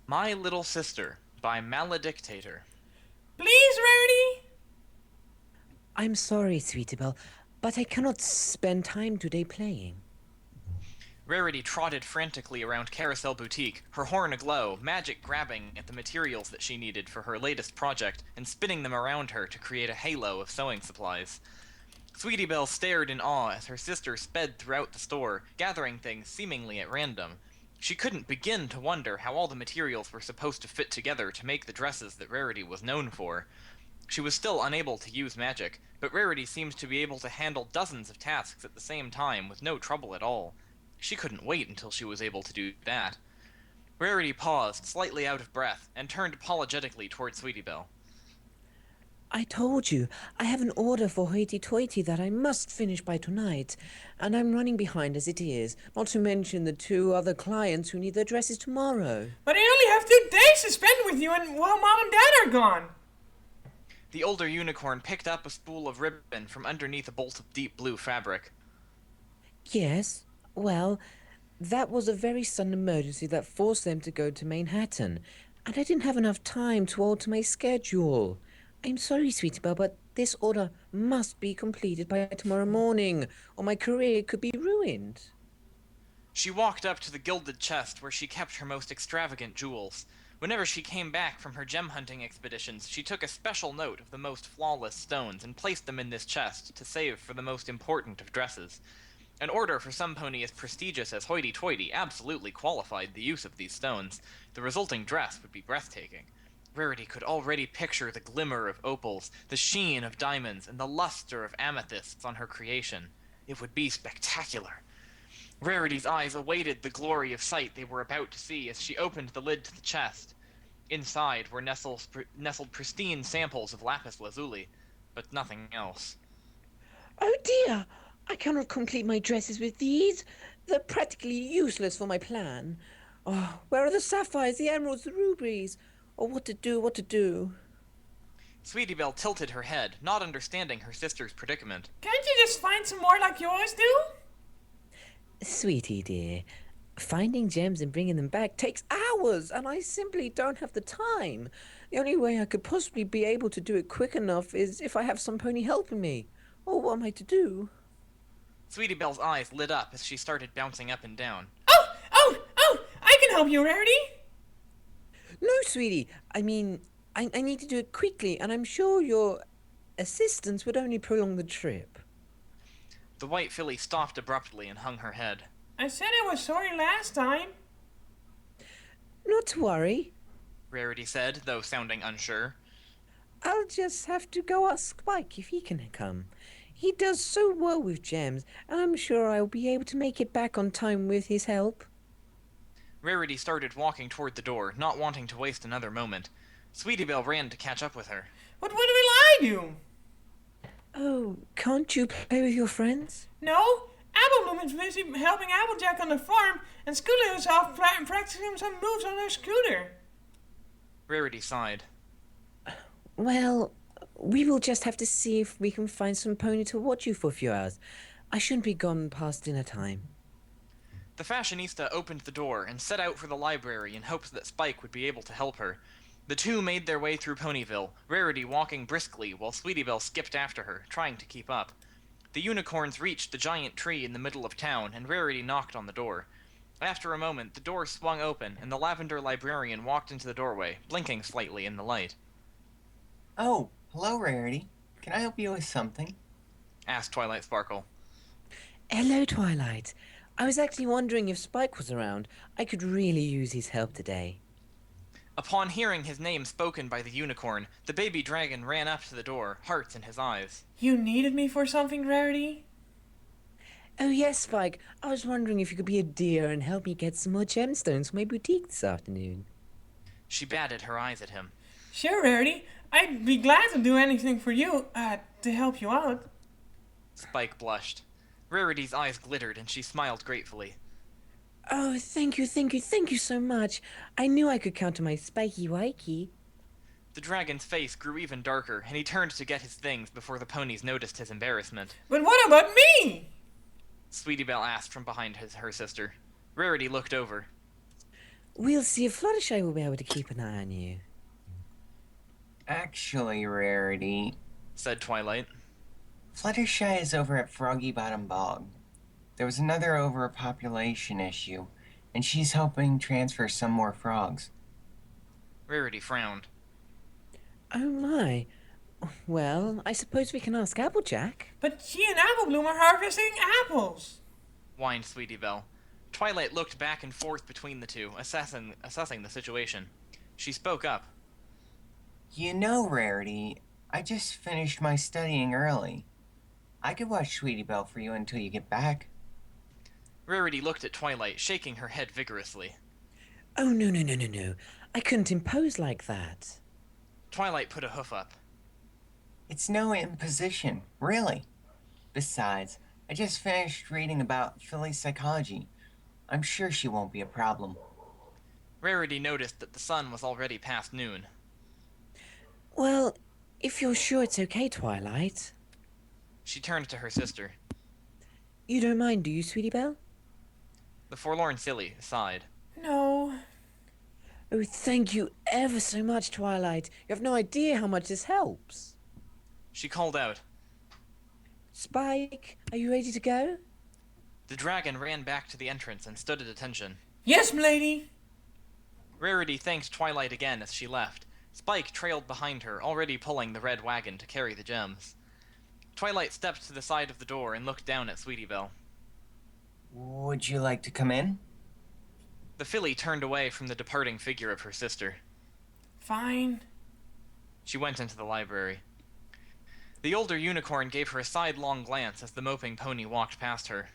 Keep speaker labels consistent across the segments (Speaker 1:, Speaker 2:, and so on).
Speaker 1: My Little Sister by Maledictator.
Speaker 2: Please, Rarity?
Speaker 3: I'm sorry, sweetie Belle, but I cannot spend time today playing.
Speaker 1: Rarity trotted frantically around Carousel Boutique, her horn aglow, magic grabbing at the materials that she needed for her latest project and spinning them around her to create a halo of sewing supplies. Sweetie Belle stared in awe as her sister sped throughout the store, gathering things seemingly at random. She couldn't begin to wonder how all the materials were supposed to fit together to make the dresses that Rarity was known for. She was still unable to use magic, but Rarity seemed to be able to handle dozens of tasks at the same time with no trouble at all. She couldn't wait until she was able to do that. Rarity paused, slightly out of breath, and turned apologetically toward Sweetie Belle.
Speaker 3: I told you, I have an order for hoity-toity that I must finish by tonight, and I'm running behind as it is, not to mention the two other clients who need their dresses tomorrow.
Speaker 2: But I only have 2 days to spend with you and while Mom and Dad are gone.
Speaker 1: The older unicorn picked up a spool of ribbon from underneath a bolt of deep blue fabric.
Speaker 3: Yes, well, that was a very sudden emergency that forced them to go to Manhattan, and I didn't have enough time to alter my schedule. I'm sorry, sweetie Belle, but this order must be completed by tomorrow morning, or my career could be ruined.
Speaker 1: She walked up to the gilded chest where she kept her most extravagant jewels. Whenever she came back from her gem hunting expeditions, she took a special note of the most flawless stones and placed them in this chest to save for the most important of dresses. An order for some pony as prestigious as Hoity-Toity absolutely qualified the use of these stones. The resulting dress would be breathtaking. Rarity could already picture the glimmer of opals, the sheen of diamonds, and the luster of amethysts on her creation. It would be spectacular. Rarity's eyes awaited the glory of sight they were about to see as she opened the lid to the chest. Inside were nestled pristine samples of lapis lazuli, but nothing else.
Speaker 3: Oh dear! I cannot complete my dresses with these. They're practically useless for my plan. Oh, where are the sapphires, the emeralds, the rubies? Oh, what to do, what to do?
Speaker 1: Sweetie Belle tilted her head, not understanding her sister's predicament.
Speaker 2: Can't you just find some more like you always do?
Speaker 3: Sweetie dear, finding gems and bringing them back takes hours, and I simply don't have the time. The only way I could possibly be able to do it quick enough is if I have some pony helping me. Oh, what am I to do?
Speaker 1: Sweetie Belle's eyes lit up as she started bouncing up and down.
Speaker 2: Oh! I can help you, Rarity.
Speaker 3: No, sweetie, I need to do it quickly, and I'm sure your assistance would only prolong the trip.
Speaker 1: The white filly stopped abruptly and hung her head.
Speaker 2: I said I was sorry last time.
Speaker 3: Not to worry.
Speaker 1: Rarity said, though sounding unsure.
Speaker 3: I'll just have to go ask Spike if he can come. He does so well with gems, and I'm sure I'll be able to make it back on time with his help.
Speaker 1: Rarity started walking toward the door, not wanting to waste another moment. Sweetie Belle ran to catch up with her.
Speaker 2: What will I do?
Speaker 3: Oh, can't you play with your friends?
Speaker 2: No, Applebloom is busy helping Applejack on the farm, and Scooter is off practicing some moves on her scooter.
Speaker 1: Rarity sighed.
Speaker 3: Well, we will just have to see if we can find some pony to watch you for a few hours. I shouldn't be gone past dinner time.
Speaker 1: The fashionista opened the door and set out for the library in hopes that Spike would be able to help her. The two made their way through Ponyville, Rarity walking briskly while Sweetie Belle skipped after her, trying to keep up. The unicorns reached the giant tree in the middle of town, and Rarity knocked on the door. After a moment, the door swung open, and the lavender librarian walked into the doorway, blinking slightly in the light.
Speaker 4: Oh, hello, Rarity. Can I help you with something?
Speaker 1: Asked Twilight Sparkle.
Speaker 3: Hello, Twilight. I was actually wondering if Spike was around. I could really use his help today.
Speaker 1: Upon hearing his name spoken by the unicorn, the baby dragon ran up to the door, hearts in his eyes.
Speaker 2: You needed me for something, Rarity?
Speaker 3: Oh, yes, Spike. I was wondering if you could be a dear and help me get some more gemstones for my boutique this afternoon.
Speaker 1: She batted her eyes at him.
Speaker 2: Sure, Rarity. I'd be glad to do anything for you, to help you out.
Speaker 1: Spike blushed. Rarity's eyes glittered, and she smiled gratefully.
Speaker 3: Oh, thank you so much. I knew I could count on my spiky wikey.
Speaker 1: The dragon's face grew even darker, and he turned to get his things before the ponies noticed his embarrassment.
Speaker 2: But what about me?
Speaker 1: Sweetie Belle asked from behind her sister. Rarity looked over.
Speaker 3: We'll see if Fluttershy will be able to keep an eye on you.
Speaker 4: Actually, Rarity,
Speaker 1: said Twilight.
Speaker 4: Fluttershy is over at Froggy Bottom Bog. There was another overpopulation issue, and she's helping transfer some more frogs.
Speaker 1: Rarity frowned.
Speaker 3: Oh my. Well, I suppose we can ask Applejack.
Speaker 2: But she and Apple Bloom are harvesting apples.
Speaker 1: Whined Sweetie Belle. Twilight looked back and forth between the two, assessing the situation. She spoke up.
Speaker 4: You know, Rarity, I just finished my studying early. I could watch Sweetie Belle for you until you get back.
Speaker 1: Rarity looked at Twilight, shaking her head vigorously.
Speaker 3: Oh, no. I couldn't impose like that.
Speaker 1: Twilight put a hoof up.
Speaker 4: It's no imposition, really. Besides, I just finished reading about Philly's psychology. I'm sure she won't be a problem.
Speaker 1: Rarity noticed that the sun was already past noon.
Speaker 3: Well, if you're sure it's okay, Twilight.
Speaker 1: She turned to her sister.
Speaker 3: You don't mind, do you, Sweetie Belle?
Speaker 1: The forlorn silly sighed.
Speaker 2: No.
Speaker 3: Oh, thank you ever so much, Twilight. You have no idea how much this helps.
Speaker 1: She called out.
Speaker 3: Spike, are you ready to go?
Speaker 1: The dragon ran back to the entrance and stood at attention.
Speaker 2: Yes, m'lady.
Speaker 1: Rarity thanked Twilight again as she left. Spike trailed behind her, already pulling the red wagon to carry the gems. Twilight stepped to the side of the door and looked down at Sweetie Belle.
Speaker 4: Would you like to come in?
Speaker 1: The filly turned away from the departing figure of her sister.
Speaker 2: Fine.
Speaker 1: She went into the library. The older unicorn gave her a sidelong glance as the moping pony walked past her.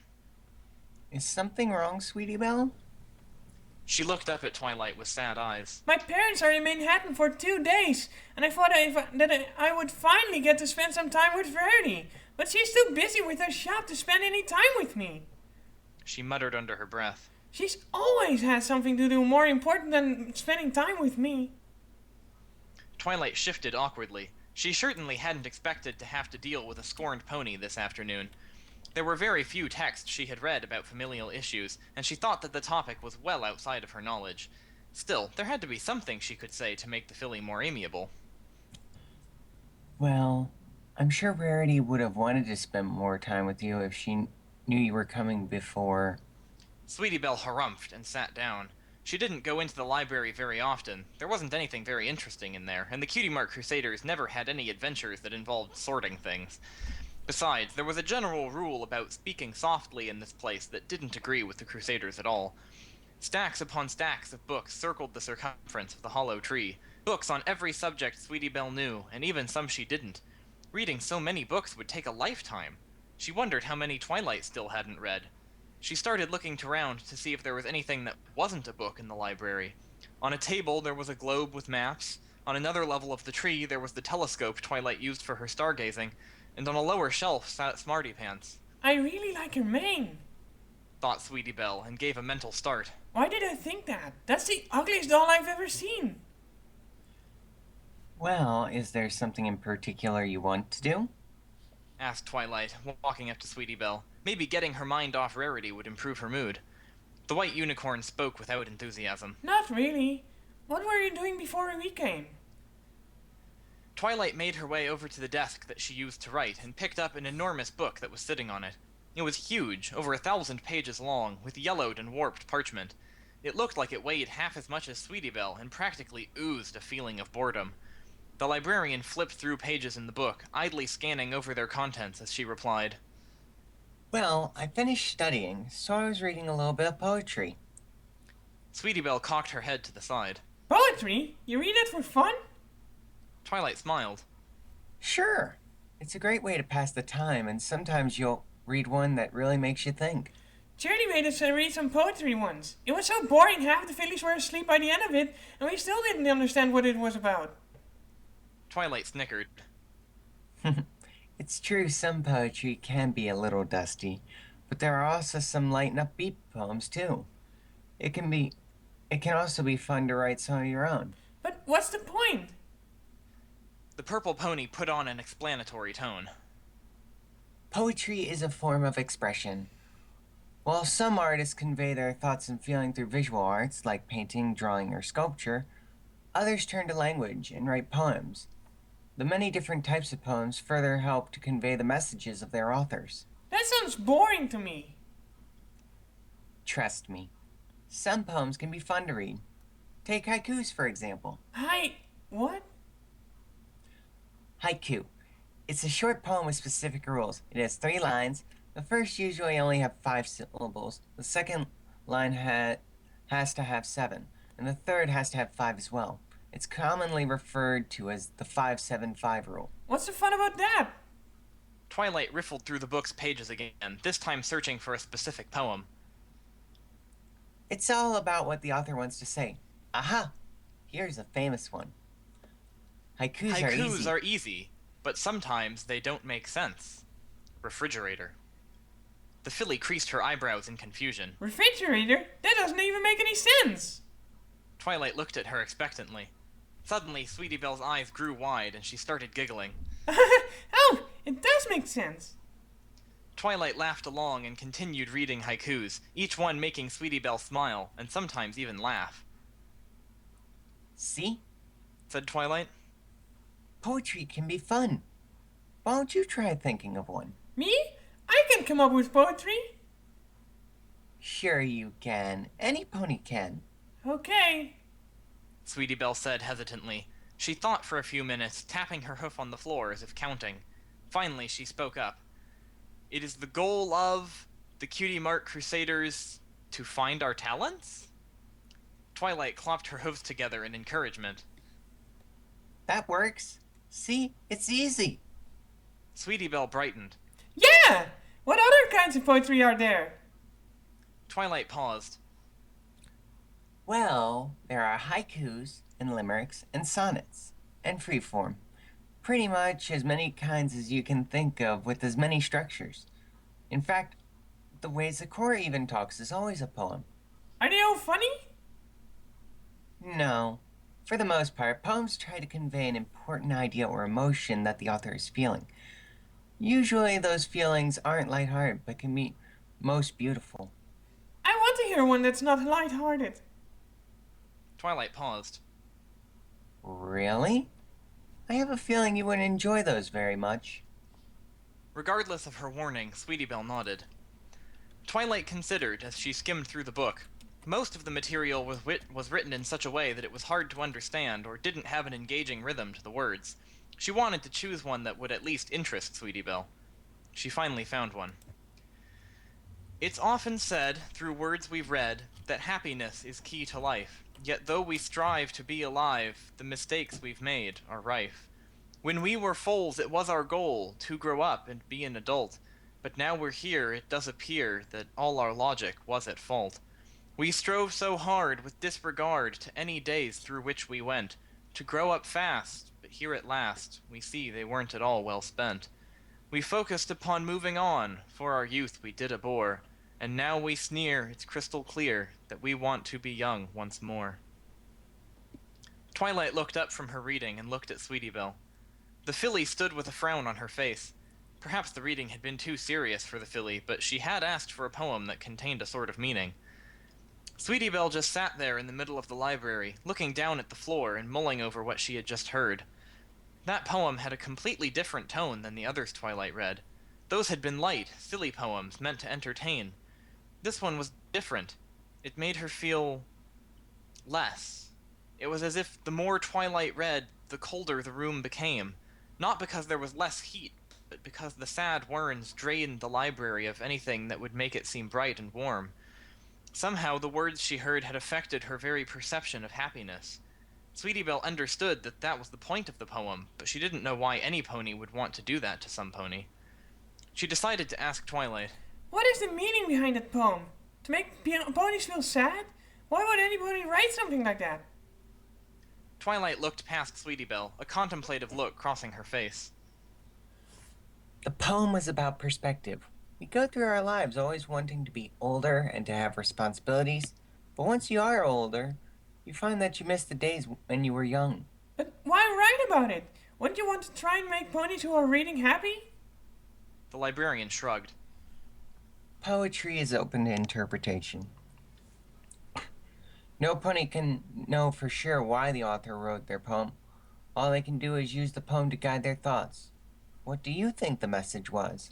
Speaker 4: Is something wrong, Sweetie Belle?
Speaker 1: She looked up at Twilight with sad eyes.
Speaker 2: My parents are in Manhattan for 2 days, and I thought that I would finally get to spend some time with Rarity. But she's too busy with her shop to spend any time with me.
Speaker 1: She muttered under her breath.
Speaker 2: She's always had something to do more important than spending time with me.
Speaker 1: Twilight shifted awkwardly. She certainly hadn't expected to have to deal with a scorned pony this afternoon. There were very few texts she had read about familial issues, and she thought that the topic was well outside of her knowledge. Still, there had to be something she could say to make the filly more amiable.
Speaker 4: Well, I'm sure Rarity would have wanted to spend more time with you if she knew you were coming before.
Speaker 1: Sweetie Belle harumphed and sat down. She didn't go into the library very often. There wasn't anything very interesting in there, and the Cutie Mark Crusaders never had any adventures that involved sorting things. Besides, there was a general rule about speaking softly in this place that didn't agree with the Crusaders at all. Stacks upon stacks of books circled the circumference of the hollow tree. Books on every subject Sweetie Belle knew, and even some she didn't. Reading so many books would take a lifetime. She wondered how many Twilight still hadn't read. She started looking around to see if there was anything that wasn't a book in the library. On a table there was a globe with maps. On another level of the tree there was the telescope Twilight used for her stargazing. And on a lower shelf sat Smarty Pants.
Speaker 2: I really like her mane,
Speaker 1: thought Sweetie Belle, and gave a mental start.
Speaker 2: Why did I think that? That's the ugliest doll I've ever seen.
Speaker 4: Well, is there something in particular you want to do?
Speaker 1: Asked Twilight, walking up to Sweetie Belle. Maybe getting her mind off Rarity would improve her mood. The white unicorn spoke without enthusiasm.
Speaker 2: Not really. What were you doing before we came?
Speaker 1: Twilight made her way over to the desk that she used to write and picked up an enormous book that was sitting on it. It was huge, over 1,000 pages long, with yellowed and warped parchment. It looked like it weighed half as much as Sweetie Belle and practically oozed a feeling of boredom. The librarian flipped through pages in the book, idly scanning over their contents as she replied.
Speaker 4: Well, I finished studying, so I was reading a little bit of poetry.
Speaker 1: Sweetie Belle cocked her head to the side.
Speaker 2: Poetry? You read it for fun?
Speaker 1: Twilight smiled.
Speaker 4: Sure. It's a great way to pass the time, and sometimes you'll read one that really makes you think.
Speaker 2: Charlie made us read some poetry once. It was so boring half the fillies were asleep by the end of it, and we still didn't understand what it was about.
Speaker 1: Twilight snickered.
Speaker 4: It's true some poetry can be a little dusty, but there are also some light and upbeat poems too. It can also be fun to write some of your own.
Speaker 2: But what's the point?
Speaker 1: The purple pony put on an explanatory tone.
Speaker 4: Poetry is a form of expression. While some artists convey their thoughts and feeling through visual arts, like painting, drawing, or sculpture, others turn to language and write poems. The many different types of poems further help to convey the messages of their authors.
Speaker 2: That sounds boring to me.
Speaker 4: Trust me, some poems can be fun to read. Take haikus, for example.
Speaker 2: What?
Speaker 4: Haiku. It's a short poem with specific rules. It has 3 lines. The first usually only have 5 syllables. The second line has to have 7. And the third has to have 5 as well. It's commonly referred to as the 5-7-5 rule.
Speaker 2: What's the fun about that?
Speaker 1: Twilight riffled through the book's pages again, this time searching for a specific poem.
Speaker 4: It's all about what the author wants to say. Aha! Here's a famous one.
Speaker 1: Haikus are easy, but sometimes they don't make sense. Refrigerator. The filly creased her eyebrows in confusion.
Speaker 2: Refrigerator? That doesn't even make any sense.
Speaker 1: Twilight looked at her expectantly. Suddenly, Sweetie Belle's eyes grew wide and she started giggling.
Speaker 2: Oh, it does make sense.
Speaker 1: Twilight laughed along and continued reading haikus, each one making Sweetie Belle smile, and sometimes even laugh.
Speaker 4: See?
Speaker 1: Said Twilight.
Speaker 4: Poetry can be fun. Why don't you try thinking of one?
Speaker 2: Me? I can come up with poetry.
Speaker 4: Sure you can. Any pony can.
Speaker 2: Okay.
Speaker 1: Sweetie Belle said hesitantly. She thought for a few minutes, tapping her hoof on the floor as if counting. Finally, she spoke up. It is the goal of the Cutie Mark Crusaders to find our talents? Twilight clopped her hooves together in encouragement.
Speaker 4: That works. See? It's easy.
Speaker 1: Sweetie Belle brightened.
Speaker 2: Yeah! What other kinds of poetry are there?
Speaker 1: Twilight paused.
Speaker 4: Well, there are haikus and limericks and sonnets and freeform. Pretty much as many kinds as you can think of with as many structures. In fact, the way Zakora even talks is always a poem.
Speaker 2: Are they all funny?
Speaker 4: No. For the most part, poems try to convey an important idea or emotion that the author is feeling. Usually those feelings aren't lighthearted, but can be most beautiful.
Speaker 2: I want to hear one that's not lighthearted.
Speaker 1: Twilight paused.
Speaker 4: Really? I have a feeling you wouldn't enjoy those very much.
Speaker 1: Regardless of her warning, Sweetie Belle nodded. Twilight considered as she skimmed through the book. Most of the material was written in such a way that it was hard to understand or didn't have an engaging rhythm to the words. She wanted to choose one that would at least interest Sweetie Belle. She finally found one. It's often said, through words we've read, that happiness is key to life. Yet though we strive to be alive, the mistakes we've made are rife. When we were foals, it was our goal to grow up and be an adult. But now we're here, it does appear that all our logic was at fault. We strove so hard with disregard to any days through which we went, to grow up fast, but here at last, we see they weren't at all well spent. We focused upon moving on, for our youth we did abhor, and now we sneer, it's crystal clear, that we want to be young once more. Twilight looked up from her reading and looked at Sweetie Belle. The filly stood with a frown on her face. Perhaps the reading had been too serious for the filly, but she had asked for a poem that contained a sort of meaning. Sweetie Belle just sat there in the middle of the library, looking down at the floor and mulling over what she had just heard. That poem had a completely different tone than the others Twilight read. Those had been light, silly poems meant to entertain. This one was different. It made her feel less. It was as if the more Twilight read, the colder the room became. Not because there was less heat, but because the sad words drained the library of anything that would make it seem bright and warm. Somehow the words she heard had affected her very perception of happiness. Sweetie Belle understood that that was the point of the poem, but she didn't know why any pony would want to do that to some pony. She decided to ask Twilight.
Speaker 2: What is the meaning behind that poem? To make ponies feel sad? Why would anybody write something like that?
Speaker 1: Twilight looked past Sweetie Belle, a contemplative look crossing her face.
Speaker 4: The poem was about perspective. We go through our lives always wanting to be older and to have responsibilities, but once you are older, you find that you miss the days when you were young.
Speaker 2: But why write about it? Wouldn't you want to try and make ponies who are reading happy?
Speaker 1: The librarian shrugged.
Speaker 4: Poetry is open to interpretation. No pony can know for sure why the author wrote their poem. All they can do is use the poem to guide their thoughts. What do you think the message was?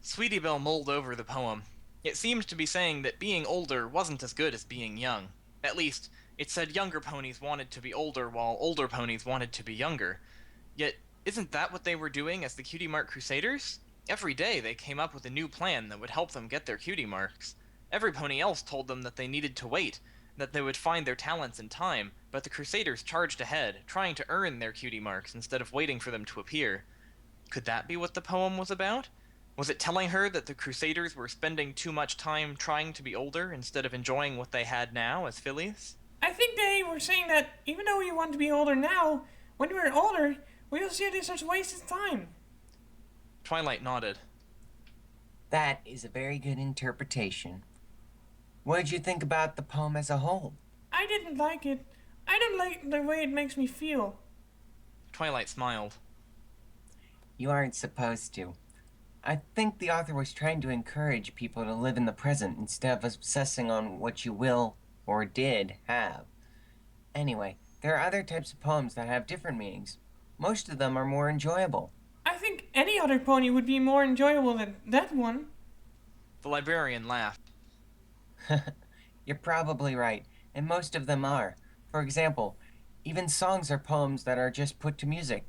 Speaker 1: Sweetie Belle mulled over the poem. It seemed to be saying that being older wasn't as good as being young. At least, it said younger ponies wanted to be older while older ponies wanted to be younger. Yet, isn't that what they were doing as the Cutie Mark Crusaders? Every day they came up with a new plan that would help them get their cutie marks. Every pony else told them that they needed to wait, that they would find their talents in time, but the Crusaders charged ahead, trying to earn their cutie marks instead of waiting for them to appear. Could that be what the poem was about? Was it telling her that the Crusaders were spending too much time trying to be older instead of enjoying what they had now as fillies?
Speaker 2: I think they were saying that even though we want to be older now, when we're older, we will see it as wasted time.
Speaker 1: Twilight nodded.
Speaker 4: That is a very good interpretation. What did you think about the poem as a whole?
Speaker 2: I didn't like it. I don't like the way it makes me feel.
Speaker 1: Twilight smiled.
Speaker 4: You aren't supposed to. I think the author was trying to encourage people to live in the present instead of obsessing on what you will or did have. Anyway, there are other types of poems that have different meanings. Most of them are more enjoyable.
Speaker 2: I think any other pony would be more enjoyable than that one.
Speaker 1: The librarian laughed.
Speaker 4: You're probably right, and most of them are. For example, even songs are poems that are just put to music.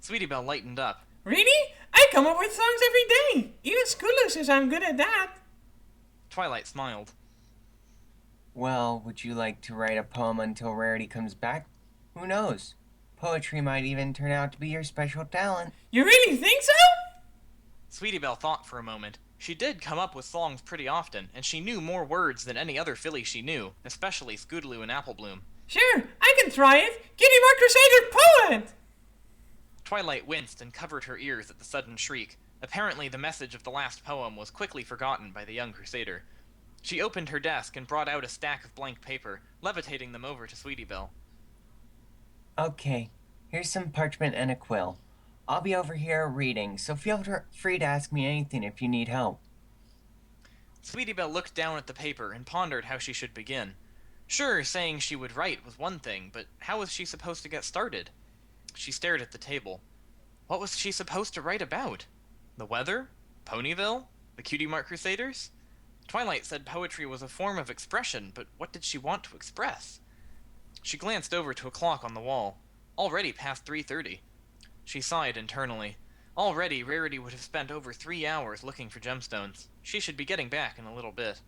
Speaker 1: Sweetie Belle lightened up.
Speaker 2: Really? I come up with songs every day. Even Scooter says I'm good at that.
Speaker 1: Twilight smiled.
Speaker 4: Well, would you like to write a poem until Rarity comes back? Who knows? Poetry might even turn out to be your special talent.
Speaker 2: You really think so?
Speaker 1: Sweetie Belle thought for a moment. She did come up with songs pretty often, and she knew more words than any other filly she knew, especially Scootaloo and Applebloom.
Speaker 2: Sure, I can try it. Cutie Mark Crusader poet!
Speaker 1: Twilight winced and covered her ears at the sudden shriek. Apparently the message of the last poem was quickly forgotten by the young Crusader. She opened her desk and brought out a stack of blank paper, levitating them over to Sweetie Belle.
Speaker 4: Okay, here's some parchment and a quill. I'll be over here reading, so feel free to ask me anything if you need help.
Speaker 1: Sweetie Belle looked down at the paper and pondered how she should begin. Sure, saying she would write was one thing, but how was she supposed to get started? She stared at the table. What was she supposed to write about? The weather? Ponyville? The Cutie Mark Crusaders? Twilight said poetry was a form of expression, but what did she want to express? She glanced over to a clock on the wall. Already past 3:30. She sighed internally. Already, Rarity would have spent over 3 hours looking for gemstones. She should be getting back in a little bit.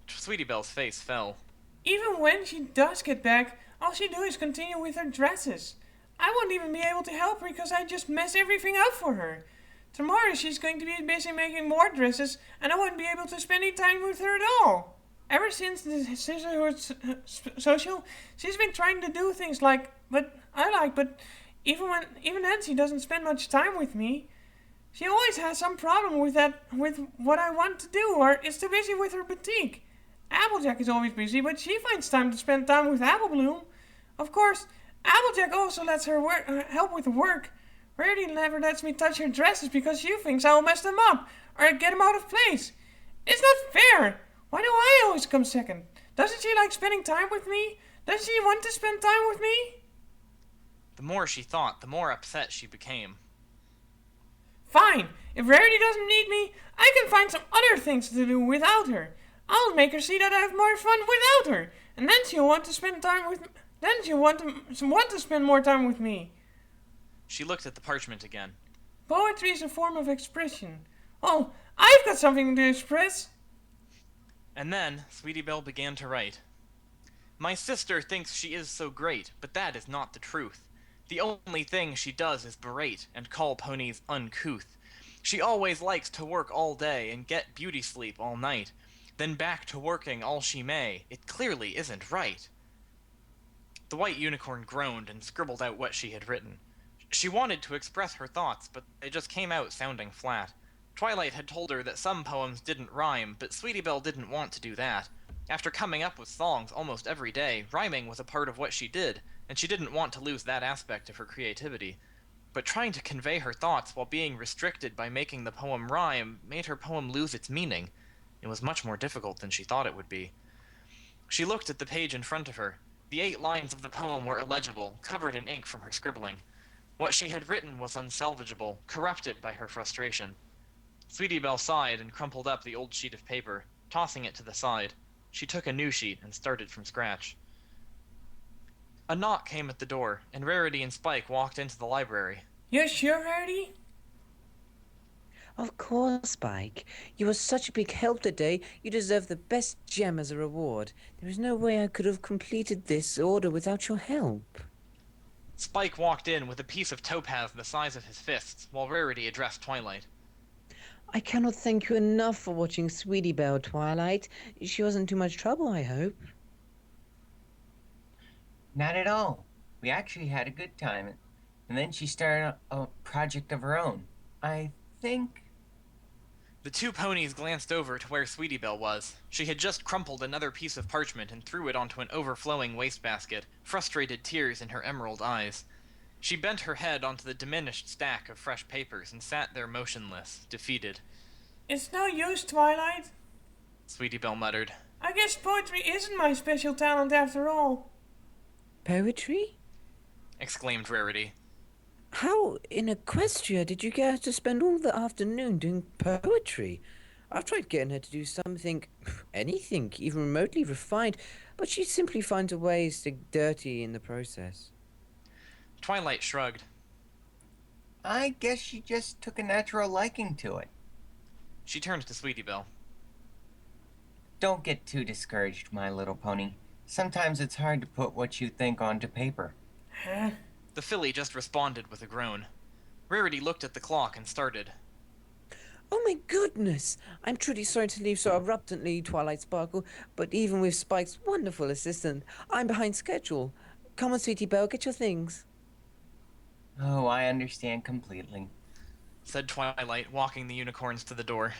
Speaker 1: Sweetie Belle's face fell.
Speaker 2: Even when she does get back, all she do is continue with her dresses. I won't even be able to help her because I just mess everything up for her. Tomorrow she's going to be busy making more dresses and I won't be able to spend any time with her at all. Ever since the sisterhood social, she's been trying to do things but even then she doesn't spend much time with me. She always has some problem with what I want to do, or is too busy with her boutique. Applejack is always busy, but she finds time to spend time with Applebloom. Of course, Applejack also lets her help with the work. Rarity never lets me touch her dresses because she thinks I'll mess them up or get them out of place. It's not fair. Why do I always come second? Doesn't she like spending time with me? Doesn't she want to spend time with me?
Speaker 1: The more she thought, the more upset she became.
Speaker 2: Fine. If Rarity doesn't need me, I can find some other things to do without her. I'll make her see that I have more fun without her, and then she'll want to spend time with. Then she'll want to spend more time with me.
Speaker 1: She looked at the parchment again.
Speaker 2: Poetry is a form of expression. Well, I've got something to express.
Speaker 1: And then, Sweetie Belle began to write. My sister thinks she is so great, but that is not the truth. The only thing she does is berate and call ponies uncouth. She always likes to work all day and get beauty sleep all night. Then back to working all she may. It clearly isn't right. The white unicorn groaned and scribbled out what she had written. She wanted to express her thoughts, but they just came out sounding flat. Twilight had told her that some poems didn't rhyme, but Sweetie Belle didn't want to do that. After coming up with songs almost every day, rhyming was a part of what she did, and she didn't want to lose that aspect of her creativity. But trying to convey her thoughts while being restricted by making the poem rhyme made her poem lose its meaning. It was much more difficult than she thought it would be. She looked at the page in front of her. The 8 lines of the poem were illegible, covered in ink from her scribbling. What she had written was unsalvageable, corrupted by her frustration. Sweetie Belle sighed and crumpled up the old sheet of paper, tossing it to the side. She took a new sheet and started from scratch. A knock came at the door, and Rarity and Spike walked into the library.
Speaker 2: You sure, Rarity?
Speaker 3: Of course, Spike. You were such a big help today. You deserve the best gem as a reward. There is no way I could have completed this order without your help.
Speaker 1: Spike walked in with a piece of topaz the size of his fists, while Rarity addressed Twilight.
Speaker 3: I cannot thank you enough for watching Sweetie Belle, Twilight. She wasn't too much trouble, I hope.
Speaker 4: Not at all. We actually had a good time. And then she started a project of her own. I think...
Speaker 1: The 2 ponies glanced over to where Sweetie Belle was. She had just crumpled another piece of parchment and threw it onto an overflowing wastebasket, frustrated tears in her emerald eyes. She bent her head onto the diminished stack of fresh papers and sat there motionless, defeated.
Speaker 2: It's no use, Twilight.
Speaker 1: Sweetie Belle muttered.
Speaker 2: I guess poetry isn't my special talent after all.
Speaker 3: Poetry?
Speaker 1: Exclaimed Rarity.
Speaker 3: How in Equestria did you get her to spend all the afternoon doing poetry? I've tried getting her to do something, anything, even remotely refined, but she simply finds a way to stick dirty in the process.
Speaker 1: Twilight shrugged.
Speaker 4: I guess she just took a natural liking to it.
Speaker 1: She turned to Sweetie Belle.
Speaker 4: Don't get too discouraged, my little pony. Sometimes it's hard to put what you think onto paper.
Speaker 2: Huh?
Speaker 1: The filly just responded with a groan. Rarity looked at the clock and started.
Speaker 3: Oh my goodness! I'm truly sorry to leave so abruptly, Twilight Sparkle, but even with Spike's wonderful assistant, I'm behind schedule. Come on, Sweetie Belle, get your things.
Speaker 4: Oh, I understand completely.
Speaker 1: Said Twilight, walking the unicorns to the door.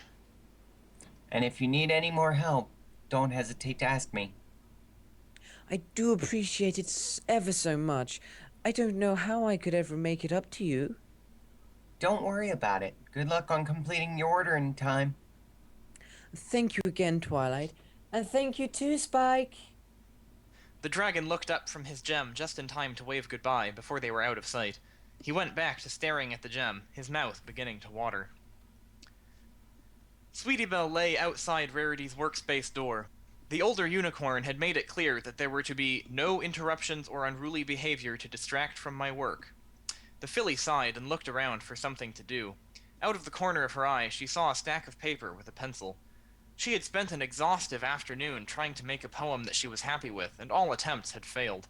Speaker 4: And if you need any more help, don't hesitate to ask me.
Speaker 3: I do appreciate it ever so much. I don't know how I could ever make it up to you.
Speaker 4: Don't worry about it. Good luck on completing your order in time.
Speaker 3: Thank you again, Twilight. And thank you too, Spike.
Speaker 1: The dragon looked up from his gem just in time to wave goodbye before they were out of sight. He went back to staring at the gem, his mouth beginning to water. Sweetie Belle lay outside Rarity's workspace door. The older unicorn had made it clear that there were to be no interruptions or unruly behavior to distract from my work. The filly sighed and looked around for something to do. Out of the corner of her eye, she saw a stack of paper with a pencil. She had spent an exhaustive afternoon trying to make a poem that she was happy with, and all attempts had failed.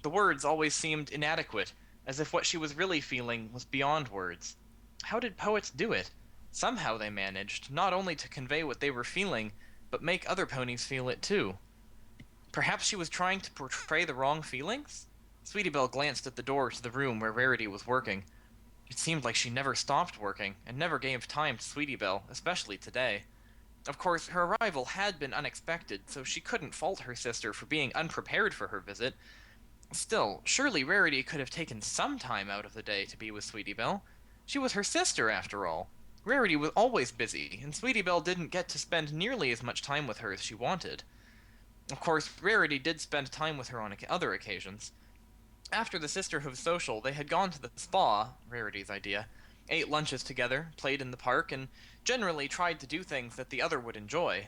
Speaker 1: The words always seemed inadequate, as if what she was really feeling was beyond words. How did poets do it? Somehow they managed, not only to convey what they were feeling, but make other ponies feel it too. Perhaps she was trying to portray the wrong feelings? Sweetie Belle glanced at the door to the room where Rarity was working. It seemed like she never stopped working, and never gave time to Sweetie Belle, especially today. Of course, her arrival had been unexpected, so she couldn't fault her sister for being unprepared for her visit. Still, surely Rarity could have taken some time out of the day to be with Sweetie Belle. She was her sister, after all. Rarity was always busy, and Sweetie Belle didn't get to spend nearly as much time with her as she wanted. Of course, Rarity did spend time with her on other occasions. After the Sisterhood social, they had gone to the spa, Rarity's idea, ate lunches together, played in the park, and generally tried to do things that the other would enjoy.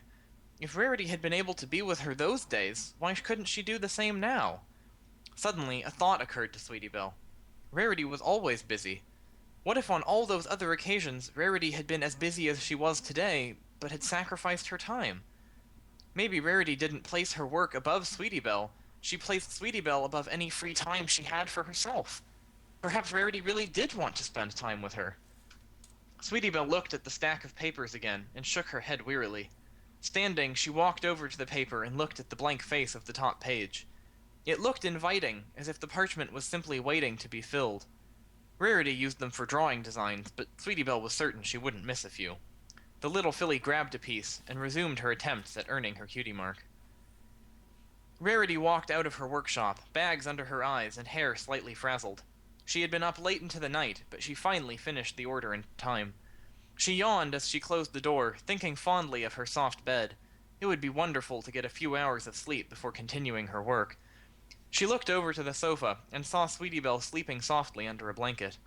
Speaker 1: If Rarity had been able to be with her those days, why couldn't she do the same now? Suddenly, a thought occurred to Sweetie Belle. Rarity was always busy. What if on all those other occasions, Rarity had been as busy as she was today, but had sacrificed her time? Maybe Rarity didn't place her work above Sweetie Belle. She placed Sweetie Belle above any free time she had for herself. Perhaps Rarity really did want to spend time with her. Sweetie Belle looked at the stack of papers again, and shook her head wearily. Standing, she walked over to the paper and looked at the blank face of the top page. It looked inviting, as if the parchment was simply waiting to be filled. Rarity used them for drawing designs, but Sweetie Belle was certain she wouldn't miss a few. The little filly grabbed a piece, and resumed her attempts at earning her cutie mark. Rarity walked out of her workshop, bags under her eyes and hair slightly frazzled. She had been up late into the night, but she finally finished the order in time. She yawned as she closed the door, thinking fondly of her soft bed. It would be wonderful to get a few hours of sleep before continuing her work. She looked over to the sofa and saw Sweetie Belle sleeping softly under a blanket.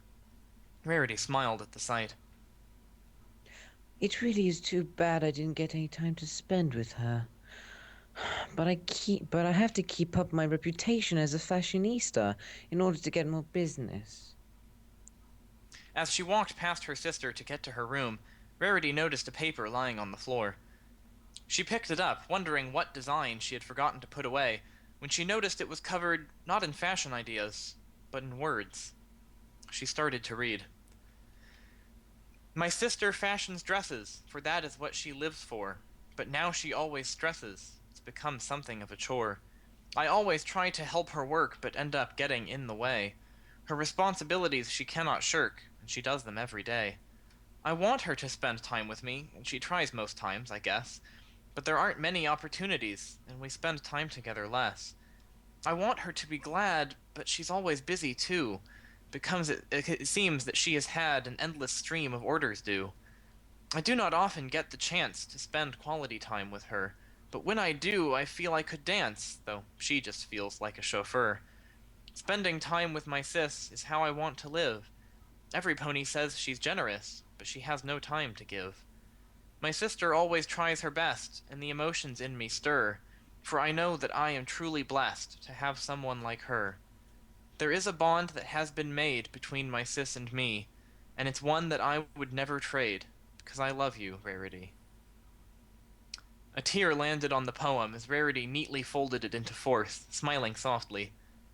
Speaker 1: Rarity smiled at the sight.
Speaker 3: It really is too bad I didn't get any time to spend with her. But I have to keep up my reputation as a fashionista in order to get more business.
Speaker 1: As she walked past her sister to get to her room, Rarity noticed a paper lying on the floor. She picked it up, wondering what design she had forgotten to put away, when she noticed it was covered not in fashion ideas, but in words. She started to read. My sister fashions dresses, for that is what she lives for. But now she always stresses. It's become something of a chore. I always try to help her work, but end up getting in the way. Her responsibilities she cannot shirk, and she does them every day. I want her to spend time with me, and she tries most times, I guess. But there aren't many opportunities, and we spend time together less. I want her to be glad, but she's always busy too. It seems that she has had an endless stream of orders due. I do not often get the chance to spend quality time with her, but when I do, I feel I could dance, though she just feels like a chauffeur. Spending time with my sis is how I want to live. Every pony says she's generous, but she has no time to give. My sister always tries her best, and the emotions in me stir, for I know that I am truly blessed to have someone like her. There is a bond that has been made between my sis and me, and it's one that I would never trade, because I love you, Rarity. A tear landed on the poem as Rarity neatly folded it into fourths, smiling softly.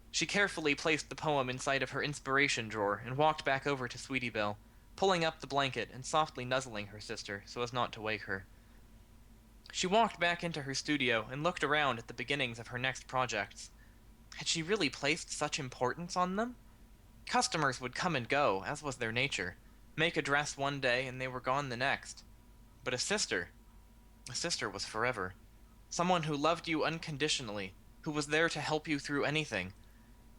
Speaker 1: She carefully placed the poem inside of her inspiration drawer and walked back over to Sweetie Belle, pulling up the blanket and softly nuzzling her sister so as not to wake her. She walked back into her studio and looked around at the beginnings of her next projects. Had she really placed such importance on them? Customers would come and go, as was their nature, make a dress one day and they were gone the next. But a sister was forever. Someone who loved you unconditionally, who was there to help you through anything.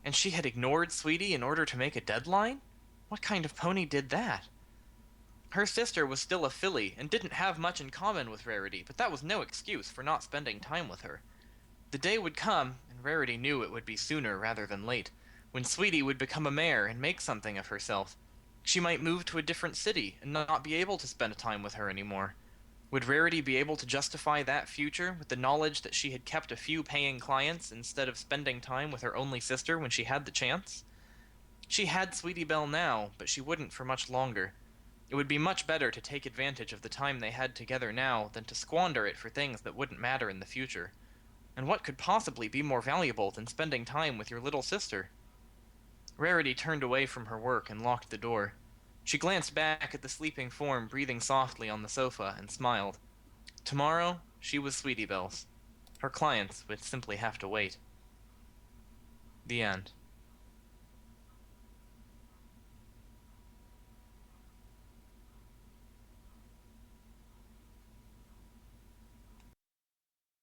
Speaker 1: And she had ignored Sweetie in order to make a deadline? What kind of pony did that? Her sister was still a filly and didn't have much in common with Rarity, but that was no excuse for not spending time with her. The day would come, and Rarity knew it would be sooner rather than late, when Sweetie would become a mare and make something of herself. She might move to a different city and not be able to spend time with her anymore. Would Rarity be able to justify that future with the knowledge that she had kept a few paying clients instead of spending time with her only sister when she had the chance? She had Sweetie Belle now, but she wouldn't for much longer. It would be much better to take advantage of the time they had together now than to squander it for things that wouldn't matter in the future. And what could possibly be more valuable than spending time with your little sister? Rarity turned away from her work and locked the door. She glanced back at the sleeping form breathing softly on the sofa and smiled. Tomorrow, she was Sweetie Belle's. Her clients would simply have to wait. The end.